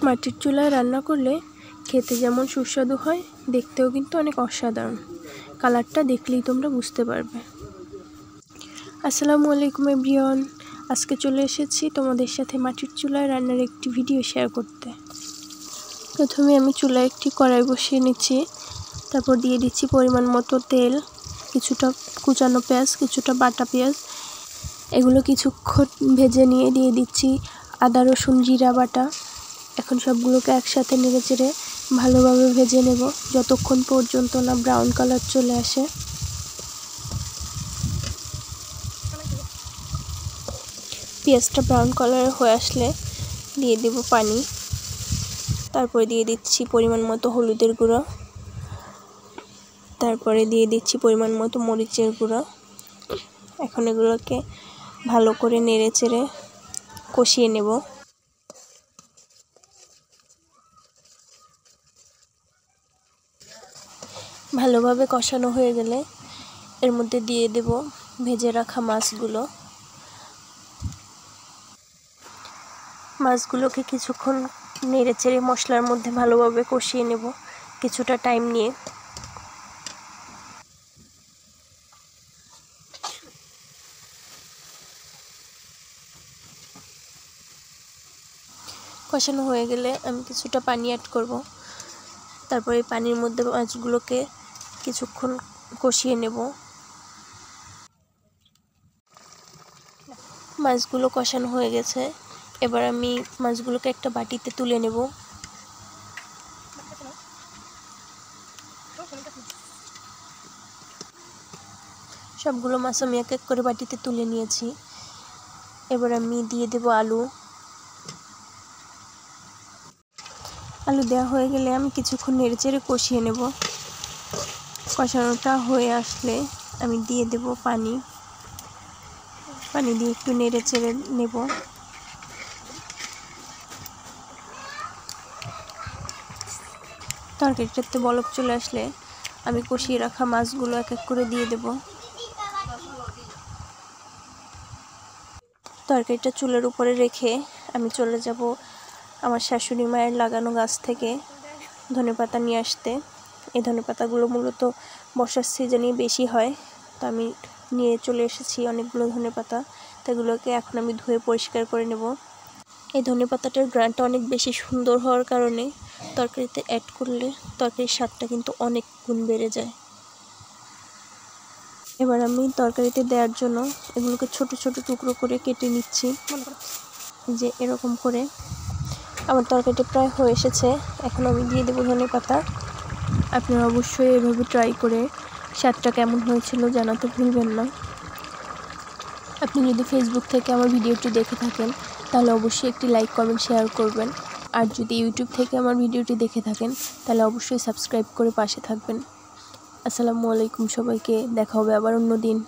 মাটির চুলায় রান্না করলে খেতে যেমন সুস্বাদু হয়, দেখতেও কিন্তু অনেক অসাধারণ। কালারটা দেখলেই তোমরা বুঝতে পারবে। আসসালামু আলাইকুম এভরিওয়ান, আজকে চলে এসেছি তোমাদের সাথে মাটির চুলায় রান্নার একটি ভিডিও শেয়ার করতে। প্রথমে আমি চুলায় একটি কড়াই বসিয়ে নিচ্ছি, তারপর দিয়ে দিচ্ছি পরিমাণ মতো তেল, কিছুটা কুচানো পেঁয়াজ, কিছুটা বাটা পেঁয়াজ, এগুলো কিছুক্ষণ ভেজে নিয়ে দিয়ে দিচ্ছি আদা রসুন জিরা বাটা। এখন সবগুলোকে একসাথে নেড়েচেড়ে ভালোভাবে ভেজে নেব যতক্ষণ পর্যন্ত না ব্রাউন কালার চলে আসে। পেঁয়াজটা ব্রাউন কালার হয়ে আসলে দিয়ে দেব পানি, তারপরে দিয়ে দিচ্ছি পরিমাণ মতো হলুদের গুঁড়ো, তারপরে দিয়ে দিচ্ছি পরিমাণ মতো মরিচের গুঁড়ো। এখন এগুলোকে ভালো করে নেড়েচেড়ে কষিয়ে নেব। ভালোভাবে কষানো হয়ে গেলে এর মধ্যে দিয়ে দেব ভেজে রাখা মাছগুলোকে কিছুক্ষণ নেড়েচেড়ে মশলার মধ্যে ভালোভাবে কষিয়ে নেব কিছুটা টাইম নিয়ে। কষানো হয়ে গেলে আমি কিছুটা পানি অ্যাড করব, তারপরে এই পানির মধ্যে মাছগুলোকে কিছুক্ষণ কষিয়ে নেব। মাছগুলো কষানো হয়ে গেছে, এবার আমি মাছগুলোকে একটা বাটিতে তুলে নেব। সবগুলো মাছ আমি এক এক করে বাটিতে তুলে নিয়েছি। এবার আমি দিয়ে দেব আলু দেওয়া হয়ে গেলে আমি কিছুক্ষণ নেড়েচেড়ে কষিয়ে নেব। কষানোটা হয়ে আসলে আমি দিয়ে দেব পানি দিয়ে একটু নেড়েচেড়ে নেব। তরকারিটাতে বলক চলে আসলে আমি কষিয়ে রাখা মাছগুলো এক এক করে দিয়ে দেব। তরকারিটা চুলার উপরে রেখে আমি চলে যাব আমার শাশুড়ি মায়ের লাগানো গাছ থেকে ধনেপাতা নিয়ে আসতে। এই ধনেপাতাগুলো মূলত বর্ষার সিজনেই বেশি হয়, তো আমি নিয়ে চলে এসেছি অনেকগুলো ধনেপাতা। তো এগুলোকে এখন আমি ধুয়ে পরিষ্কার করে নেব। এই ধনেপাতাটার গ্রানটা অনেক বেশি সুন্দর হওয়ার কারণে তরকারিতে অ্যাড করলে তরকারির স্বাদটা কিন্তু অনেক গুণ বেড়ে যায়। এবার আমি তরকারিতে দেওয়ার জন্য এগুলোকে ছোট ছোট টুকরো করে কেটে নিচ্ছি, যে এরকম করে। আমার তরকারিটা প্রায় হয়ে এসেছে, এখন আমি দিয়ে দেবো ধনেপাতা। আপনারা অবশ্যই এভাবে ট্রাই করে স্বাদটা কেমন হয়েছিল জানাতে ভুলবেন না। আপনি যদি ফেসবুক থেকে আমার ভিডিওটি দেখে থাকেন তাহলে অবশ্যই একটি লাইক কমেন্ট শেয়ার করবেন, আর যদি ইউটিউব থেকে আমার ভিডিওটি দেখে থাকেন তাহলে অবশ্যই সাবস্ক্রাইব করে পাশে থাকবেন। আসসালামু আলাইকুম সবাইকে, দেখা হবে আবার অন্য দিন।